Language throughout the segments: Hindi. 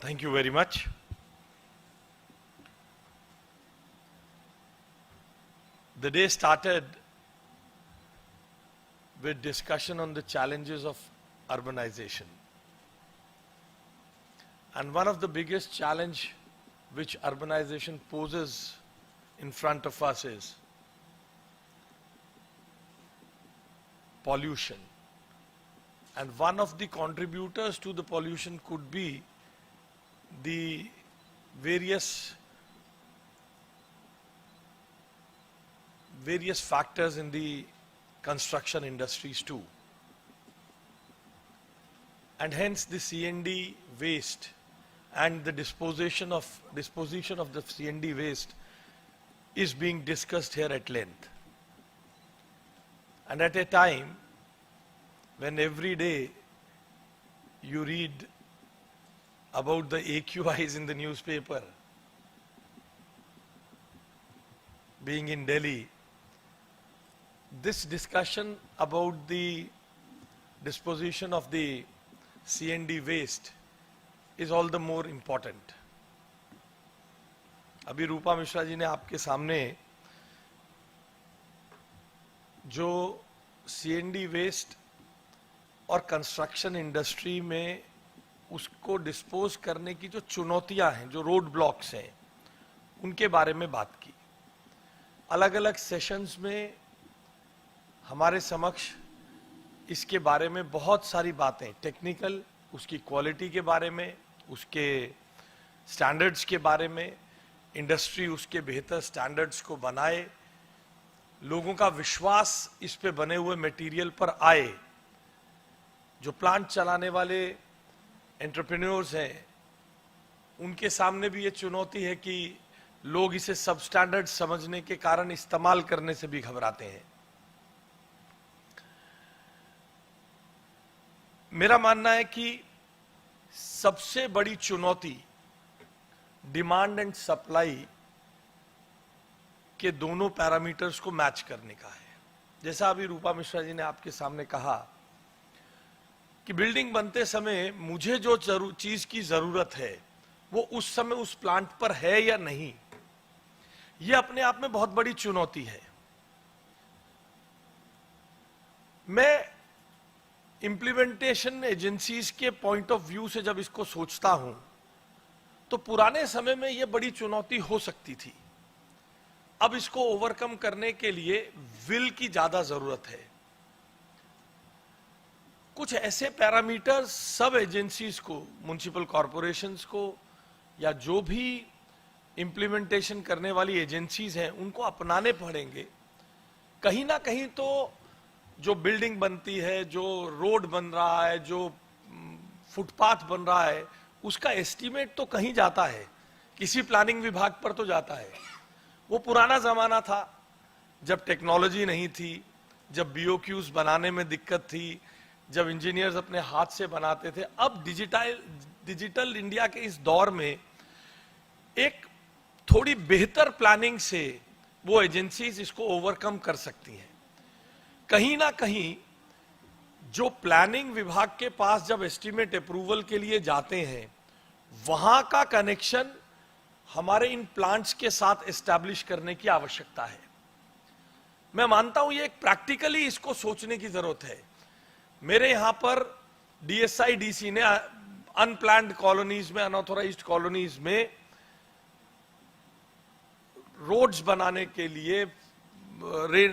Thank you very much. The day started with discussion on the challenges of urbanization. And one of the biggest challenge which urbanization poses in front of us is pollution. And one of the contributors to the pollution could be the various factors in the construction industries too. And hence the C&D waste and the disposition of the C&D waste is being discussed here at length. And at a time when every day you read about the AQIs in the newspaper, being in Delhi, this discussion about the disposition of the C&D waste is all the more important. अभी रूपा मिश्रा जी ने आपके सामने जो C&D वेस्ट और कंस्ट्रक्शन इंडस्ट्री में उसको डिस्पोज करने की जो चुनौतियां हैं, जो रोड ब्लॉक्स हैं, उनके बारे में बात की। अलग अलग सेशंस में हमारे समक्ष इसके बारे में बहुत सारी बातें, टेक्निकल, उसकी क्वालिटी के बारे में, उसके स्टैंडर्ड्स के बारे में, इंडस्ट्री उसके बेहतर स्टैंडर्ड्स को बनाए, लोगों का विश्वास इस पे बने हुए मटेरियल पर आए। जो प्लांट चलाने वाले एंटरप्रेन्योर्स हैं, उनके सामने भी ये चुनौती है कि लोग इसे सब स्टैंडर्ड समझने के कारण इस्तेमाल करने से भी घबराते हैं। मेरा मानना है कि सबसे बड़ी चुनौती डिमांड एंड सप्लाई के दोनों पैरामीटर्स को मैच करने का है। जैसा अभी रूपा मिश्रा जी ने आपके सामने कहा कि बिल्डिंग बनते समय मुझे जो चीज की जरूरत है वो उस समय उस प्लांट पर है या नहीं, ये अपने आप में बहुत बड़ी चुनौती है। मैं इंप्लीमेंटेशन एजेंसीज के पॉइंट ऑफ व्यू से जब इसको सोचता हूं तो पुराने समय में यह बड़ी चुनौती हो सकती थी। अब इसको ओवरकम करने के लिए विल की ज्यादा जरूरत है। कुछ ऐसे पैरामीटर्स सब एजेंसीज को, म्युनिसिपल कॉरपोरेशंस को या जो भी इंप्लीमेंटेशन करने वाली एजेंसीज हैं, उनको अपनाने पड़ेंगे। कहीं ना कहीं तो जो बिल्डिंग बनती है, जो रोड बन रहा है, जो फुटपाथ बन रहा है, उसका एस्टीमेट तो कहीं जाता है, किसी प्लानिंग विभाग पर तो जाता है। वो पुराना जमाना था जब टेक्नोलॉजी नहीं थी, जब बीओक्यूज बनाने में दिक्कत थी, जब इंजीनियर्स अपने हाथ से बनाते थे। अब डिजिटल इंडिया के इस दौर में एक थोड़ी बेहतर प्लानिंग से वो एजेंसीज इसको ओवरकम कर सकती हैं। कहीं ना कहीं जो प्लानिंग विभाग के पास जब एस्टीमेट अप्रूवल के लिए जाते हैं, वहां का कनेक्शन हमारे इन प्लांट्स के साथ एस्टैब्लिश करने की आवश्यकता है। मैं मानता हूं ये एक प्रैक्टिकली इसको सोचने की जरूरत है। मेरे यहां पर DSI-DC ने अनप्लान्ड कॉलोनीज में, अनऑथोराइज्ड कॉलोनीज में रोड्स बनाने के लिए,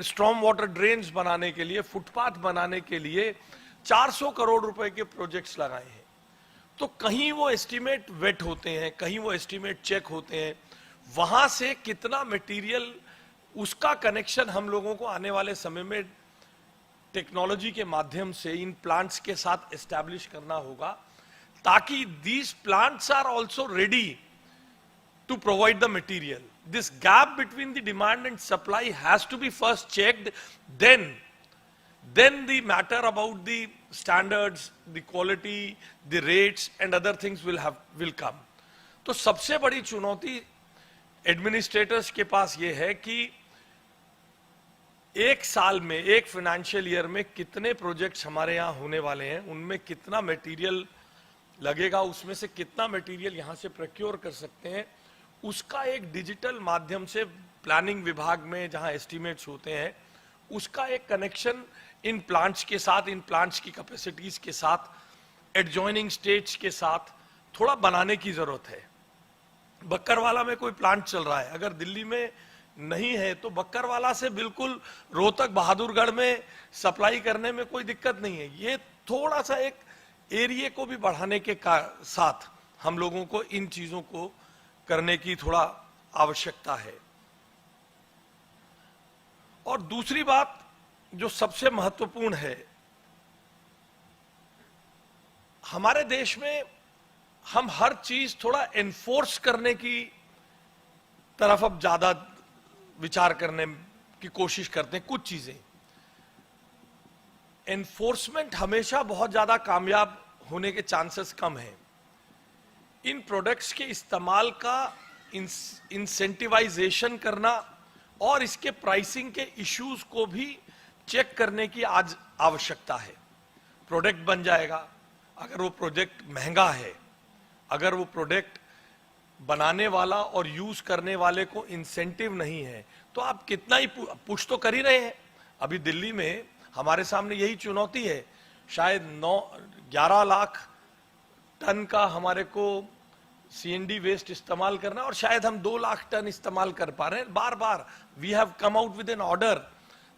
स्टॉर्म वाटर ड्रेन्स बनाने के लिए, फुटपाथ बनाने के लिए 400 करोड़ रुपए के प्रोजेक्ट्स लगाए हैं। तो कहीं वो एस्टीमेट वेट होते हैं, कहीं वो एस्टीमेट चेक होते हैं। वहां से कितना मटेरियल, उसका कनेक्शन हम लोगों को आने वाले समय में टेक्नोलॉजी के माध्यम से इन प्लांट्स के साथ एस्टैब्लिश करना होगा, ताकि these plants are also ready to provide the material. This gap between the demand and supply has to be first checked, then the matter about the standards, the quality, the rates and other things will come. तो सबसे बड़ी चुनौती एडमिनिस्ट्रेटर्स के पास ये है कि एक साल में, एक फाइनेंशियल ईयर में कितने प्रोजेक्ट्स हमारे यहाँ होने वाले हैं, उनमें कितना मटेरियल लगेगा, उसमें से कितना मटेरियल यहां से प्रोक्योर कर सकते हैं, उसका एक डिजिटल माध्यम से प्लानिंग विभाग में जहां एस्टिमेट्स होते हैं, उसका एक कनेक्शन इन प्लांट्स के साथ, इन प्लांट्स की कैपेसिटीज के साथ, एडजॉइनिंग स्टेट्स के साथ थोड़ा बनाने की जरूरत है। बक्करवाला में कोई प्लांट चल रहा है, अगर दिल्ली में नहीं है तो बक्करवाला से बिल्कुल रोहतक बहादुरगढ़ में सप्लाई करने में कोई दिक्कत नहीं है। ये थोड़ा सा एक एरिया को भी बढ़ाने के साथ हम लोगों को इन चीजों को करने की थोड़ा आवश्यकता है। और दूसरी बात जो सबसे महत्वपूर्ण है, हमारे देश में हम हर चीज थोड़ा एनफोर्स करने की तरफ अब ज्यादा विचार करने की कोशिश करते हैं। कुछ चीजें एनफोर्समेंट हमेशा बहुत ज्यादा कामयाब होने के चांसेस कम हैं। इन प्रोडक्ट्स के इस्तेमाल का इंसेंटिवाइजेशन करना और इसके प्राइसिंग के इश्यूज को भी चेक करने की आज आवश्यकता है। प्रोडक्ट बन जाएगा, अगर वो प्रोजेक्ट महंगा है, अगर वो प्रोडक्ट बनाने वाला और यूज करने वाले को इंसेंटिव नहीं है, तो आप कितना ही पुश तो कर ही रहे हैं। अभी दिल्ली में हमारे सामने यही चुनौती है, शायद 11 लाख टन का हमारे को सीएनडी वेस्ट इस्तेमाल करना, और शायद हम 2 लाख टन इस्तेमाल कर पा रहे हैं। बार बार we have come out with an order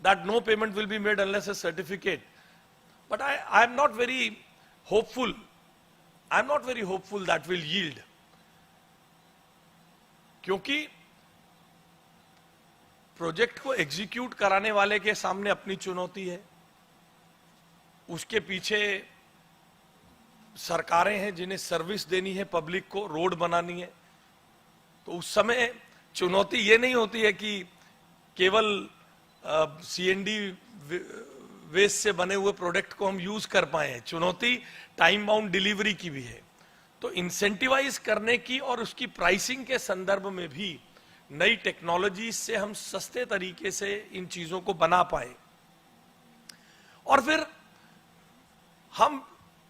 that no payment will be made unless a certificate, but I am not very hopeful, that will yield, क्योंकि प्रोजेक्ट को एग्जीक्यूट कराने वाले के सामने अपनी चुनौती है, उसके पीछे सरकारें हैं जिन्हें सर्विस देनी है पब्लिक को, रोड बनानी है। तो उस समय चुनौती ये नहीं होती है कि केवल सीएनडी वेस्ट से बने हुए प्रोडक्ट को हम यूज कर पाए, चुनौती टाइम बाउंड डिलीवरी की भी है। तो इंसेंटिवाइज करने की और उसकी प्राइसिंग के संदर्भ में भी नई टेक्नोलॉजी से हम सस्ते तरीके से इन चीजों को बना पाए। और फिर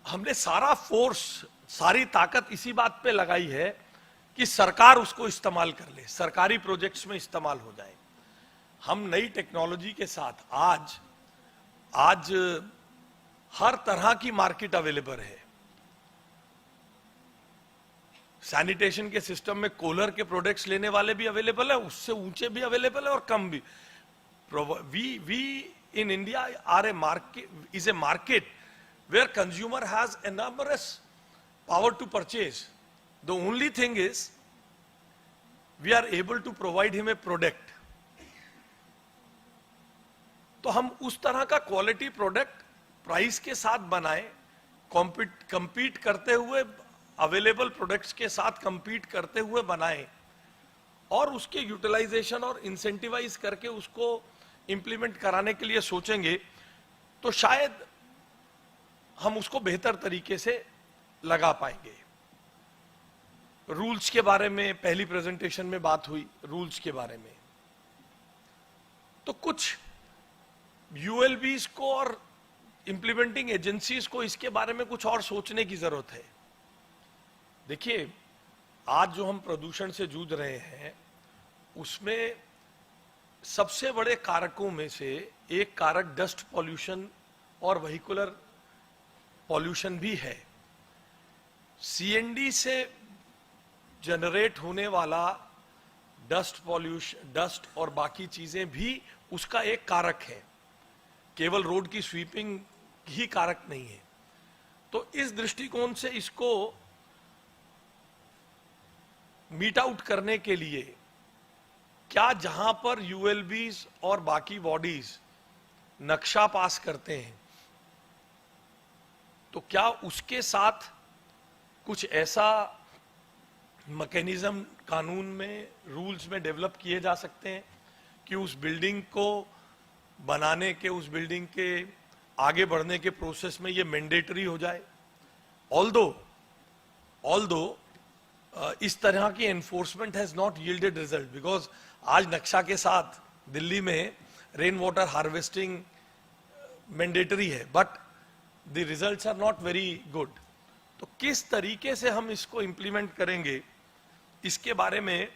हमने सारा फोर्स, सारी ताकत इसी बात पे लगाई है कि सरकार उसको इस्तेमाल कर ले, सरकारी प्रोजेक्ट्स में इस्तेमाल हो जाए। हम नई टेक्नोलॉजी के साथ आज हर तरह की मार्केट अवेलेबल है। सैनिटेशन के सिस्टम में कोलर के प्रोडक्ट्स लेने वाले भी अवेलेबल है, उससे ऊंचे भी अवेलेबल है और कम भी। We in India are is a market where consumer has enormous power to purchase. The only thing is we are able to provide him a product. तो हम उस तरह का क्वालिटी प्रोडक्ट प्राइस के साथ बनाएं, compete करते हुए, अवेलेबल प्रोडक्ट्स के साथ compete करते हुए बनाएं, और उसके यूटिलाइजेशन और इंसेंटिवाइज करके उसको इंप्लीमेंट कराने के लिए सोचेंगे, तो शायद हम उसको बेहतर तरीके से लगा पाएंगे। रूल्स के बारे में पहली प्रेजेंटेशन में बात हुई, रूल्स के बारे में। तो कुछ यूएलबीज को और इंप्लीमेंटिंग एजेंसीज को इसके बारे में कुछ और सोचने की जरूरत है। देखिए, आज जो हम प्रदूषण से जूझ रहे हैं, उसमें सबसे बड़े कारकों में से एक कारक डस्ट पॉल्यूशन और व्हीकुलर पॉल्यूशन भी है। सीएनडी से जनरेट होने वाला डस्ट पॉल्यूशन, डस्ट और बाकी चीजें भी उसका एक कारक है, केवल रोड की स्वीपिंग ही कारक नहीं है। तो इस दृष्टिकोण से इसको मीट आउट करने के लिए क्या जहां पर यूएलबीज और बाकी बॉडीज नक्शा पास करते हैं, तो क्या उसके साथ कुछ ऐसा मैकेनिज्म कानून में, रूल्स में डेवलप किए जा सकते हैं कि उस बिल्डिंग को बनाने के, उस बिल्डिंग के आगे बढ़ने के प्रोसेस में ये मैंडेटरी हो जाए। ऑल्दो इस तरह की enforcement has not yielded result, because आज नक्शा के साथ दिल्ली में रेन वाटर हार्वेस्टिंग मैंडेटरी है, but the results are not very good. तो किस तरीके से हम इसको इंप्लीमेंट करेंगे, इसके बारे में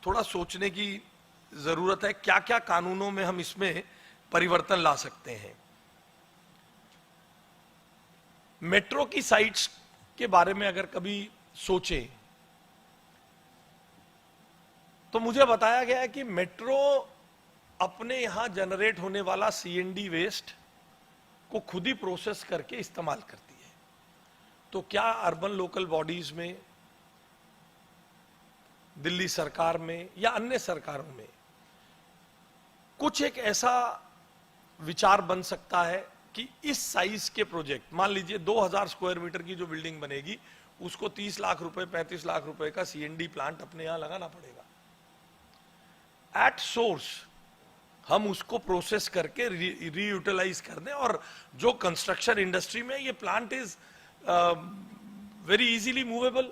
थोड़ा सोचने की जरूरत है। क्या क्या कानूनों में हम इसमें परिवर्तन ला सकते हैं। मेट्रो की साइट्स के बारे में अगर कभी सोचें तो मुझे बताया गया है कि मेट्रो अपने यहां जनरेट होने वाला सीएनडी वेस्ट को खुद ही प्रोसेस करके इस्तेमाल करती है। तो क्या अर्बन लोकल बॉडीज में, दिल्ली सरकार में या अन्य सरकारों में कुछ एक ऐसा विचार बन सकता है कि इस साइज के प्रोजेक्ट, मान लीजिए 2000 स्क्वायर मीटर की जो बिल्डिंग बनेगी उसको 30 लाख रुपए 35 लाख रुपए का सीएनडी प्लांट अपने यहां लगाना पड़ेगा। एट सोर्स हम उसको प्रोसेस करके रीयूटिलाइज कर दें, और जो कंस्ट्रक्शन इंडस्ट्री में ये plant is very easily movable.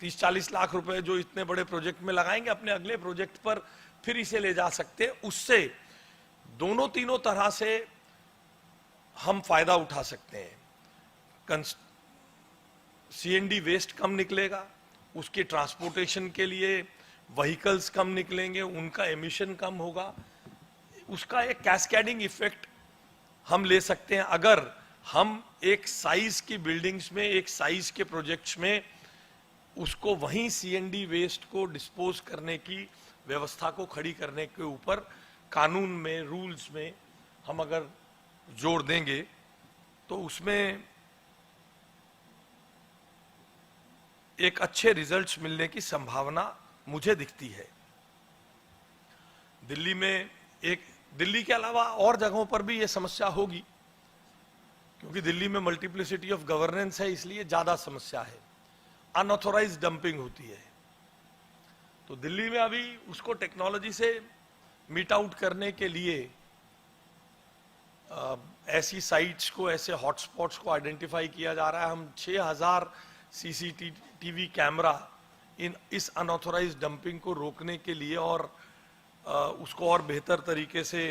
30-40 lakh रुपए जो इतने बड़े प्रोजेक्ट में लगाएंगे, अपने अगले प्रोजेक्ट पर फिर इसे ले जा सकते हैं। उससे दोनों तीनों तरह से हम फायदा उठा सकते हैं। सीएनडी वेस्ट कम निकलेगा, उसके ट्रांसपोर्टेशन के लिए व्हीकल्स कम निकलेंगे, उनका एमिशन कम होगा। उसका एक कैस्केडिंग इफेक्ट हम ले सकते हैं अगर हम एक साइज की बिल्डिंग्स में, एक साइज के प्रोजेक्ट्स में उसको वहीं सीएनडी वेस्ट को डिस्पोज करने की व्यवस्था को खड़ी करने के ऊपर कानून में, रूल्स में हम अगर जोर देंगे तो उसमें एक अच्छे रिजल्ट्स मिलने की संभावना मुझे दिखती है। दिल्ली के अलावा और जगहों पर भी यह समस्या होगी, क्योंकि दिल्ली में मल्टीप्लिसिटी ऑफ गवर्नेंस है, इसलिए ज्यादा समस्या है। अनऑथोराइज्ड डंपिंग होती है, तो दिल्ली में अभी उसको टेक्नोलॉजी से मीट आउट करने के लिए ऐसी साइट्स को, ऐसे हॉटस्पॉट्स को आइडेंटिफाई किया जा रहा है। हम 6000 सीसीटीवी कैमरा इस अनऑथोराइज्ड डंपिंग को रोकने के लिए और उसको और बेहतर तरीके से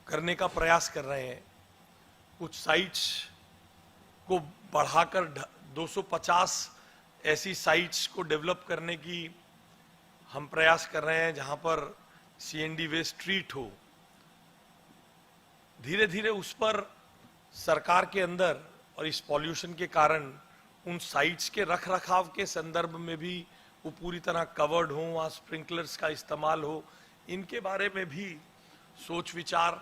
करने का प्रयास कर रहे हैं। कुछ साइट्स को बढ़ाकर 250 ऐसी साइट्स को डेवलप करने की हम प्रयास कर रहे हैं जहां पर सीएनडी वेस्ट ट्रीट हो। धीरे धीरे उस पर सरकार के अंदर और इस पॉल्यूशन के कारण उन साइट्स के रख रखाव के संदर्भ में भी वो पूरी तरह कवर्ड हो, वहां स्प्रिंकलर्स का इस्तेमाल हो, इनके बारे में भी सोच विचार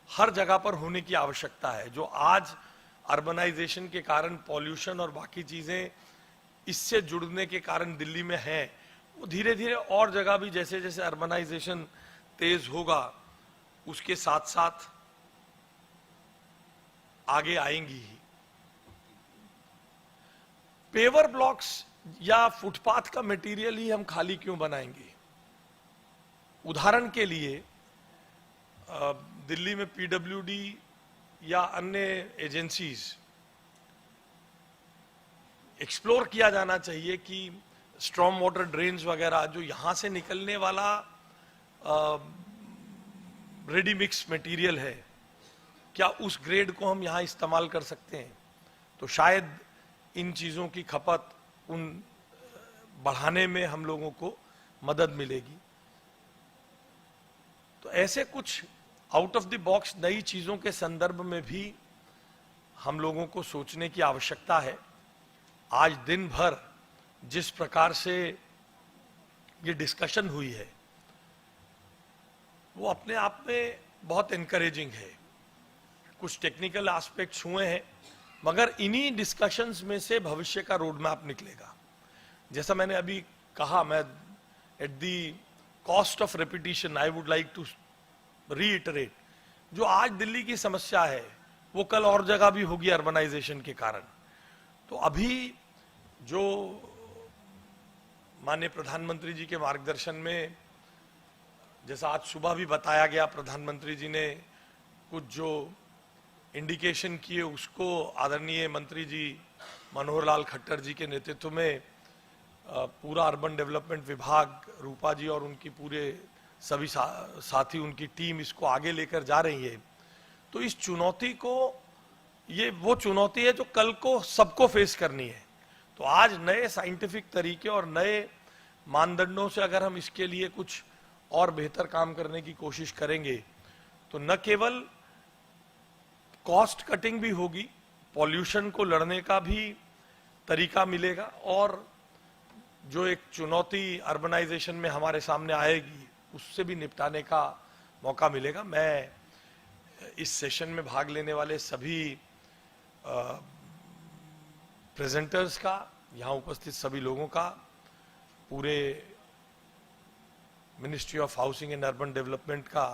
हर जगह पर होने की आवश्यकता है। जो आज अर्बनाइजेशन के कारण पॉल्यूशन और बाकी चीजें इससे जुड़ने के कारण दिल्ली में है, वो धीरे धीरे और जगह भी जैसे जैसे अर्बनाइजेशन तेज होगा उसके साथ साथ आगे आएंगी ही। पेवर ब्लॉक्स या फुटपाथ का मटेरियल ही हम खाली क्यों बनाएंगे? उदाहरण के लिए दिल्ली में पीडब्ल्यूडी या अन्य एजेंसीज एक्सप्लोर किया जाना चाहिए कि स्ट्रॉम वाटर ड्रेन्स वगैरह जो यहां से निकलने वाला रेडी मिक्स मटेरियल है, क्या उस ग्रेड को हम यहां इस्तेमाल कर सकते हैं? तो शायद इन चीजों की खपत उन बढ़ाने में हम लोगों को मदद मिलेगी। तो ऐसे कुछ आउट ऑफ द बॉक्स नई चीजों के संदर्भ में भी हम लोगों को सोचने की आवश्यकता है। आज दिन भर जिस प्रकार से ये डिस्कशन हुई है वो अपने आप में बहुत एनकरेजिंग है। कुछ टेक्निकल एस्पेक्ट्स हुए हैं, मगर इन्हीं डिस्कशंस में से भविष्य का रोड मैप निकलेगा। जैसा मैंने अभी कहा, मैं at the cost of repetition I would like to reiterate, जो आज दिल्ली की समस्या है वो कल और जगह भी होगी अर्बनाइजेशन के कारण। तो अभी जो माननीय प्रधानमंत्री जी के मार्गदर्शन में, जैसा आज सुबह भी बताया गया, प्रधानमंत्री जी ने कुछ जो इंडिकेशन किए उसको आदरणीय मंत्री जी मनोहर लाल खट्टर जी के नेतृत्व में पूरा अर्बन डेवलपमेंट विभाग, रूपा जी और उनकी पूरे सभी साथी, उनकी टीम इसको आगे लेकर जा रही है। तो इस चुनौती को ये वो चुनौती है जो कल को सबको फेस करनी है। तो आज नए साइंटिफिक तरीके और नए मानदंडों से अगर हम इसके लिए कुछ और बेहतर काम करने की कोशिश करेंगे तो न केवल कॉस्ट कटिंग भी होगी, पॉल्यूशन को लड़ने का भी तरीका मिलेगा, और जो एक चुनौती अर्बनाइजेशन में हमारे सामने आएगी उससे भी निपटाने का मौका मिलेगा। मैं इस सेशन में भाग लेने वाले सभी प्रेजेंटर्स का, यहाँ उपस्थित सभी लोगों का, पूरे ministry of housing and urban development का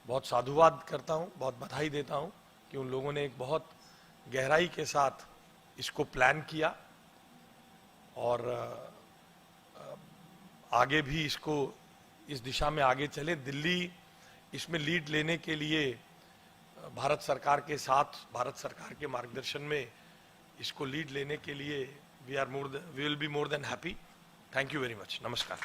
बहुत साधुवाद करता हूँ, बहुत बधाई देता हूँ कि उन लोगों ने एक बहुत गहराई के साथ इसको प्लान किया और आगे भी इसको इस दिशा में आगे चले। दिल्ली इसमें लीड लेने के लिए भारत सरकार के साथ, भारत सरकार के मार्गदर्शन में इसको लीड लेने के लिए we will be more than happy. Thank you very much. नमस्कार।